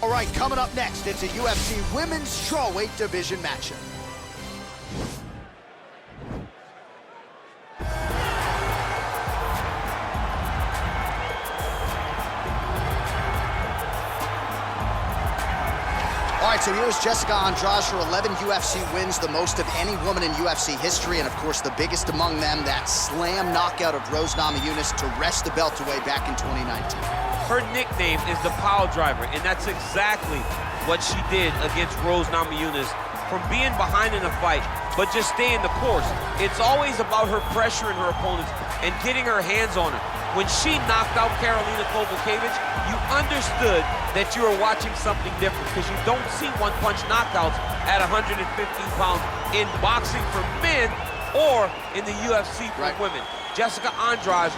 All right, coming up next, it's a UFC Women's Strawweight Division matchup. All right, so here's Jessica Andrade. Her 11 UFC wins, the most of any woman in UFC history, and of course the biggest among them, that slam knockout of Rose Namajunas to wrest the belt away back in 2019. Her nickname is the Pile Driver, and that's exactly what she did against Rose Namajunas. From being behind in a fight, but just staying the course. It's always about her pressuring her opponents and getting her hands on her. When she knocked out Karolina Kowalkiewicz, you understood that you were watching something different because you don't see one-punch knockouts at 115 pounds in boxing for men or in the UFC for women. Jessica Andrade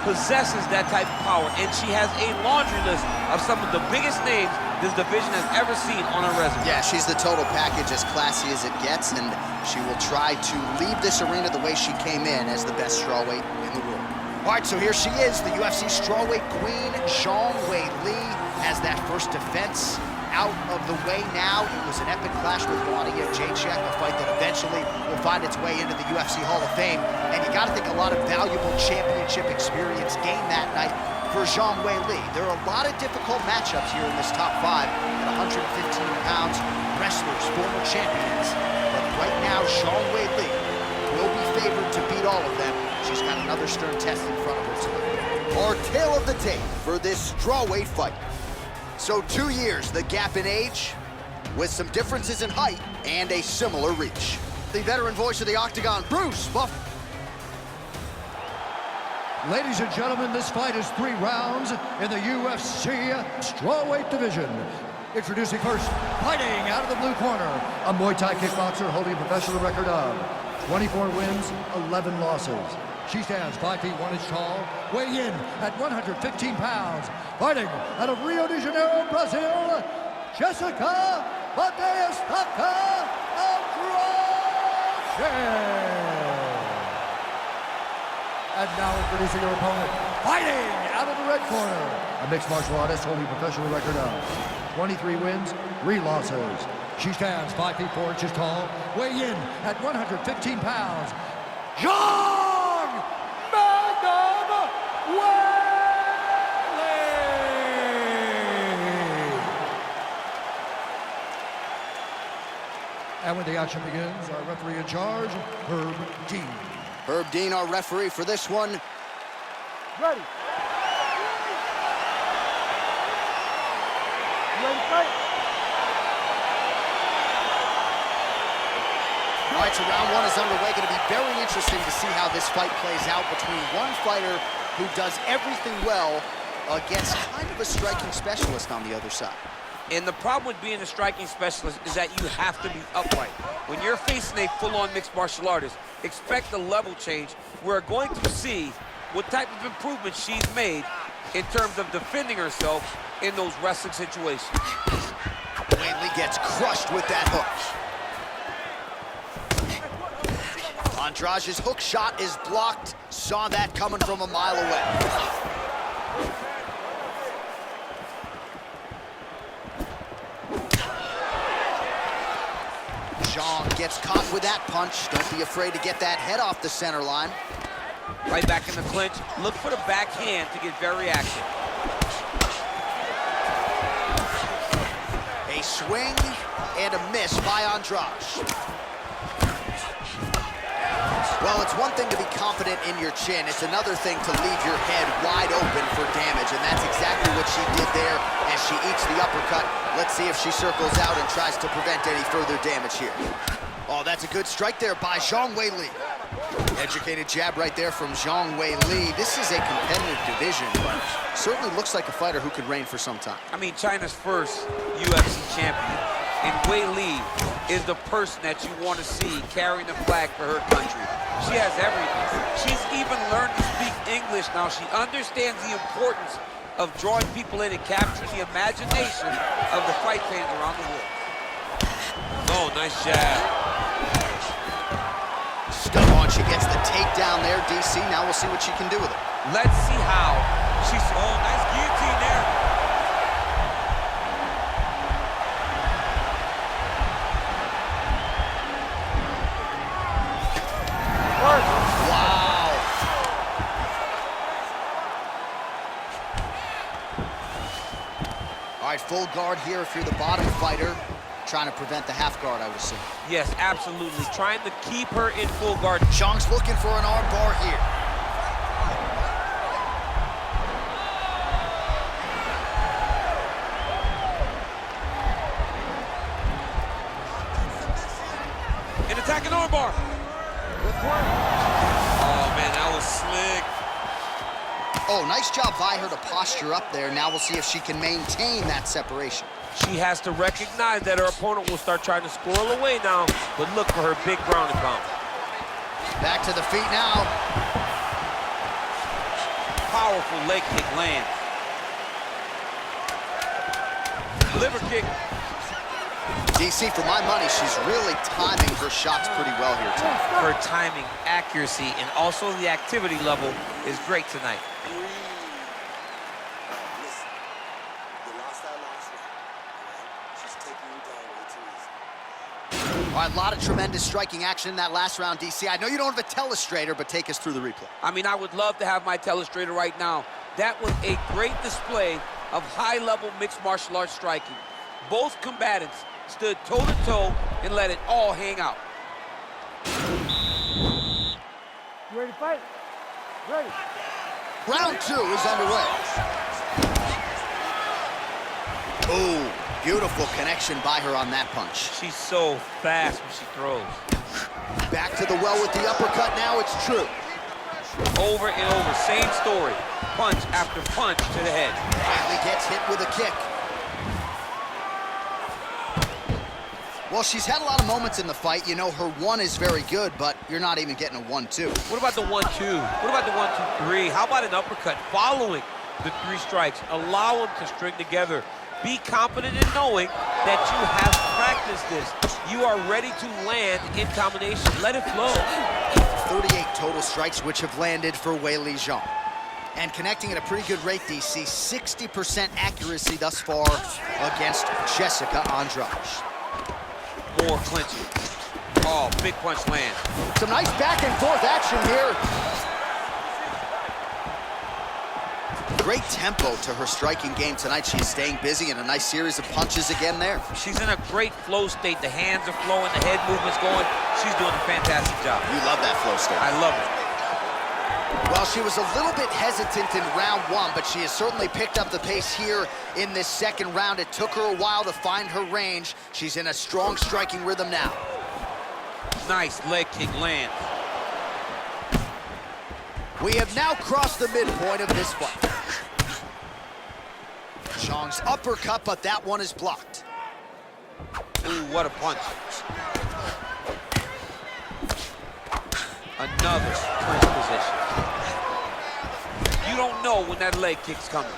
possesses that type of power, and she has a laundry list of some of the biggest names this division has ever seen on her resume. Yeah, she's the total package, as classy as it gets, and she will try to leave this arena the way she came in, as the best strawweight in the world. All right, so here she is, the UFC strawweight queen, Zhang Weili, has that first defense out of the way now. It was an epic clash with Wladimir Jacek, a fight that eventually will find its way into the UFC Hall of Fame. And you gotta think a lot of valuable championship experience gained that night for Zhang Weili. There are a lot of difficult matchups here in this top 5 at 115 pounds, wrestlers, former champions. But right now, Zhang Weili will be favored to beat all of them. She's got another stern test in front of her tonight. Our tale of the tape for this strawweight fight. So 2 years, the gap in age, with some differences in height and a similar reach. The veteran voice of the Octagon, Bruce Buff. Ladies and gentlemen, this fight is 3 rounds in the UFC strawweight division. Introducing first, fighting out of the blue corner, a Muay Thai kickboxer holding a professional record of 24 wins, 11 losses. She stands 5 feet 1 inch tall, weighing in at 115 pounds. Fighting out of Rio de Janeiro, Brazil, Jessica Andrade. And now introducing her opponent, fighting out of the red corner, a mixed martial artist holding a professional record of 23 wins, 3 losses. She stands 5 feet 4 inches tall, weighing in at 115 pounds. Zhang Magnum Weili! And when the action begins, our referee in charge, Herb Dean. Herb Dean, our referee for this one. Ready. Ready, fight. All right, so round 1 is underway. Going to be very interesting to see how this fight plays out between one fighter who does everything well against kind of a striking specialist on the other side. And the problem with being a striking specialist is that you have to be upright. When you're facing a full-on mixed martial artist, expect a level change. We're going to see what type of improvements she's made in terms of defending herself in those wrestling situations. Weili gets crushed with that hook. Andrade's hook shot is blocked. Saw that coming from a mile away. Zhang gets caught with that punch. Don't be afraid to get that head off the center line. Right back in the clinch. Look for the backhand to get very active. A swing and a miss by Andrade. Well, it's one thing to be confident in your chin. It's another thing to leave your head wide open for damage, and that's exactly what she did there as she eats the uppercut. Let's see if she circles out and tries to prevent any further damage here. Oh, that's a good strike there by Zhang Weili. Educated jab right there from Zhang Weili. This is a competitive division, but certainly looks like a fighter who could reign for some time. I mean, China's first UFC champion, and Weili is the person that you want to see carrying the flag for her country. She has everything. She's even learned to speak English now. She understands the importance of drawing people in and capturing the imagination of the fight fans around the world. Oh, nice jab. Stun on, she gets the takedown there, DC. Now we'll see what she can do with it. Let's see how she's, oh, nice guillotine there. All right, full guard here if you're the bottom fighter. Trying to prevent the half guard, I would assume. Yes, absolutely. Trying to keep her in full guard. Zhang's looking for an arm bar here. An attacking armbar. Oh, man, that was slick. Oh, nice job by her to posture up there. Now we'll see if she can maintain that separation. She has to recognize that her opponent will start trying to squirrel away now, but look for her big ground and pound. Back to the feet now. Powerful leg kick lands. Liver kick. DC, for my money, she's really timing her shots pretty well here tonight. Her timing, accuracy, and also the activity level is great tonight. All right, a lot of tremendous striking action in that last round, DC. I know you don't have a telestrator, but take us through the replay. I mean, I would love to have my telestrator right now. That was a great display of high-level mixed martial arts striking. Both combatants stood toe-to-toe and let it all hang out. You ready to fight? Ready. Round 2 is underway. Oh, beautiful connection by her on that punch. She's so fast when she throws. Back to the well with the uppercut now, it's true. Over and over, same story. Punch after punch to the head. Finally gets hit with a kick. Well, she's had a lot of moments in the fight. You know, her 1 is very good, but you're not even getting a 1-2. What about the 1-2? What about the 1-2-3? How about an uppercut following the 3 strikes? Allow them to string together. Be confident in knowing that you have practiced this. You are ready to land in combination. Let it flow. 38 total strikes, which have landed for Weili Zhang. And connecting at a pretty good rate, DC. 60% accuracy thus far against Jessica Andrade. More clinching. Oh, big punch lands. Some nice back and forth action here. Great tempo to her striking game tonight. She's staying busy and a nice series of punches again there. She's in a great flow state. The hands are flowing, the head movement's going. She's doing a fantastic job. You love that flow state. I love it. Well, she was a little bit hesitant in round 1, but she has certainly picked up the pace here in this second round. It took her a while to find her range. She's in a strong striking rhythm now. Nice leg kick lands. We have now crossed the midpoint of this fight. Zhang's uppercut, but that one is blocked. Ooh, what a punch. Another clinch position. You don't know when that leg kick's coming.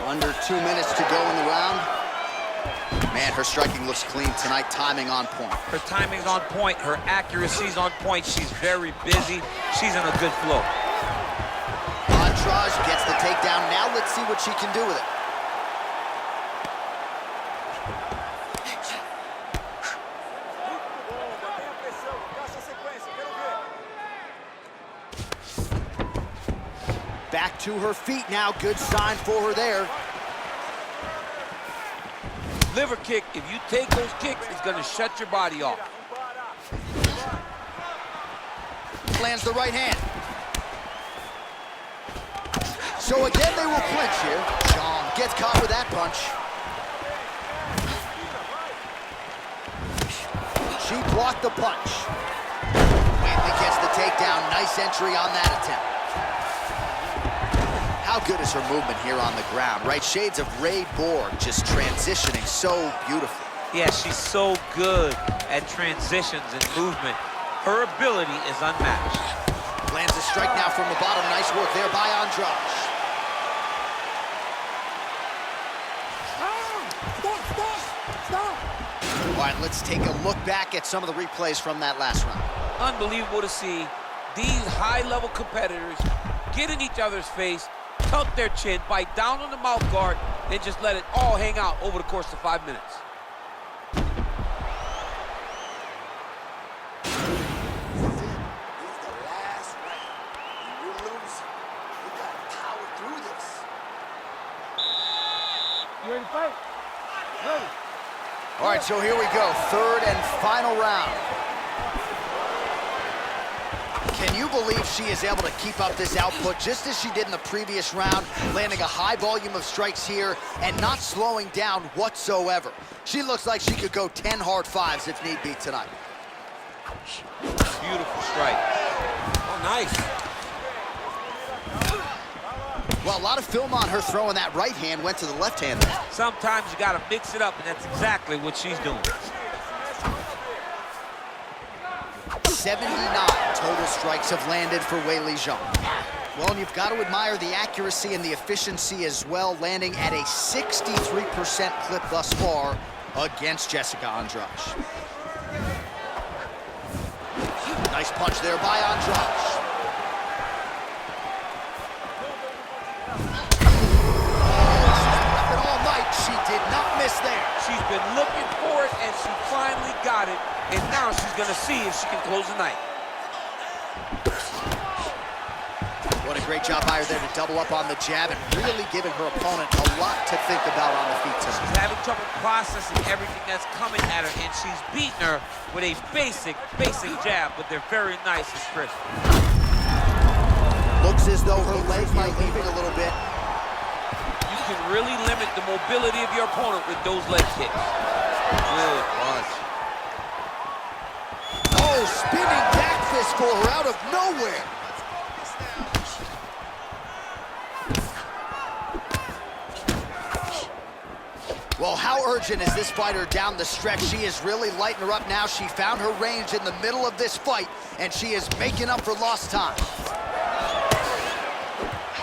Under 2 minutes to go in the round. Man, her striking looks clean tonight, timing on point. Her timing's on point, her accuracy's on point. She's very busy. She's in a good flow. Andrade gets the takedown. Now let's see what she can do with it. Back to her feet now. Good sign for her there. Liver kick, if you take those kicks, it's gonna shut your body off. Lands the right hand. So again, they will clinch here. Zhang gets caught with that punch. She blocked the punch. Weili gets the takedown. Nice entry on that attempt. How good is her movement here on the ground, right? Shades of Ray Borg, just transitioning so beautifully. Yeah, she's so good at transitions and movement. Her ability is unmatched. Lands a strike now from the bottom. Nice work there by Andrade. Stop! All right, let's take a look back at some of the replays from that last round. Unbelievable to see these high-level competitors get in each other's face, tuck their chin, bite down on the mouth guard, and just let it all hang out over the course of 5 minutes. You ready to fight? Ready. All right, so here we go. Third and final round. Can you believe she is able to keep up this output just as she did in the previous round, landing a high volume of strikes here and not slowing down whatsoever? She looks like she could go 10 hard fives if need be tonight. Beautiful strike. Oh, nice. Well, a lot of film on her throwing that right hand, went to the left hand there. Sometimes you gotta mix it up, and that's exactly what she's doing. 79 total strikes have landed for Weili Zhang. Well, and you've got to admire the accuracy and the efficiency as well, landing at a 63% clip thus far against Jessica Andrade. Nice punch there by Andrade. Oh, all night, she did not miss there. She's been looking for it, and she finally got it. And now she's gonna see if she can close the night. What a great job by her there to double up on the jab and really giving her opponent a lot to think about on the feet tonight. She's having trouble processing everything that's coming at her, and she's beating her with a basic jab, but they're very nice and crisp. Looks as though her legs might be leaving a little bit. You can really limit the mobility of your opponent with those leg kicks. Good punch. Oh, spinning back fist for her out of nowhere. Well, how urgent is this fighter down the stretch? She is really lighting her up now. She found her range in the middle of this fight, and she is making up for lost time.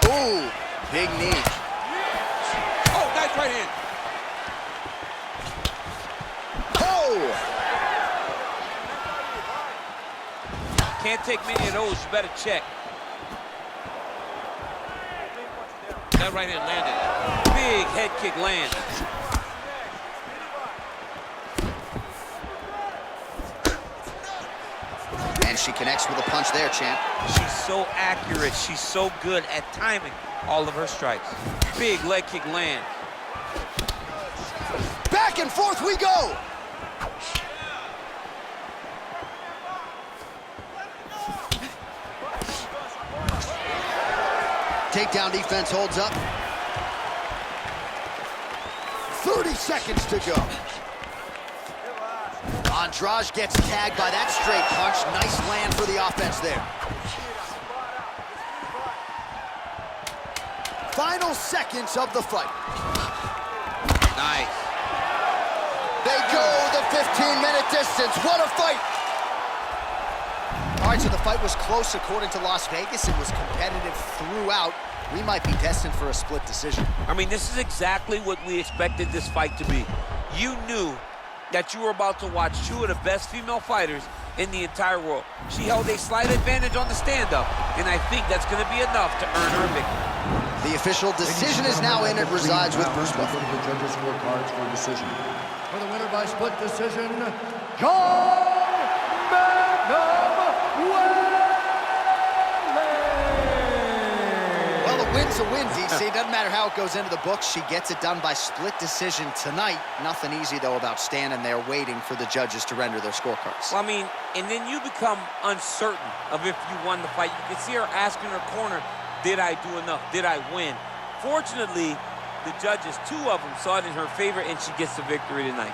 Ooh, big knee. Oh, nice right hand. Oh! Can't take many of those, you better check. That right hand landed. Big head kick land. And she connects with a punch there, champ. She's so accurate. She's so good at timing all of her strikes. Big leg kick land. Back and forth we go! Takedown defense holds up. 30 seconds to go. Andrade gets tagged by that straight punch. Nice land for the offense there. Final seconds of the fight. Nice. They go the 15-minute distance. What a fight! All right, so the fight was close according to Las Vegas. It was competitive throughout. We might be destined for a split decision. I mean, this is exactly what we expected this fight to be. You knew that you were about to watch two of the best female fighters in the entire world. She held a slight advantage on the stand-up, and I think that's going to be enough to earn her a victory. The official decision is now in. It resides with Bruce Buffer. The judges' scorecards for decision. For the winner by split decision, John Well, a win's a win, DC. Doesn't matter how it goes into the books. She gets it done by split decision tonight. Nothing easy, though, about standing there waiting for the judges to render their scorecards. Well, I mean, and then you become uncertain of if you won the fight. You can see her asking her corner, did I do enough? Did I win? Fortunately, the judges, two of them, saw it in her favor, and she gets the victory tonight.